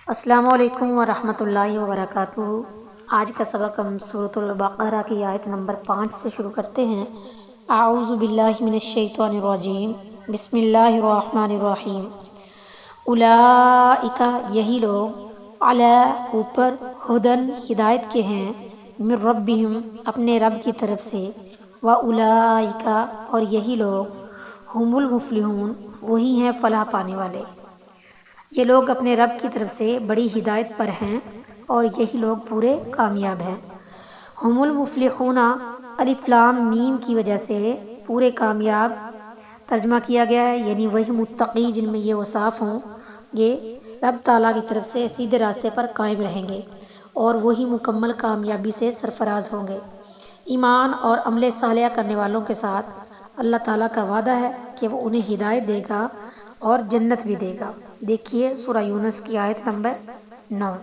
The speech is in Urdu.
السلام علیکم ورحمۃ اللہ وبرکاتہ۔ آج کا سبق ہم سورۃ البقرہ کی آیت نمبر 5 سے شروع کرتے ہیں۔ اعوذ باللہ من الشیطان الرجیم، بسم اللہ الرحمن الرحیم۔ اولئک یہی لوگ، علی اوپر، ہدن ہدایت کے ہیں، من ربہم اپنے رب کی طرف سے، واولئک اور یہی لوگ، ہم المفلحون وہی ہیں فلاح پانے والے۔ یہ لوگ اپنے رب کی طرف سے بڑی ہدایت پر ہیں اور یہی لوگ پورے کامیاب ہیں۔ ہم المفلحون الف لام میم کی وجہ سے پورے کامیاب ترجمہ کیا گیا ہے، یعنی وہی متقی جن میں یہ اوصاف ہوں، یہ رب تعالیٰ کی طرف سے سیدھے راستے پر قائم رہیں گے اور وہی مکمل کامیابی سے سرفراز ہوں گے۔ ایمان اور عمل صالح کرنے والوں کے ساتھ اللہ تعالیٰ کا وعدہ ہے کہ وہ انہیں ہدایت دے گا اور جنت بھی دے گا۔ دیکھیے سورہ یونس کی آیت نمبر 9۔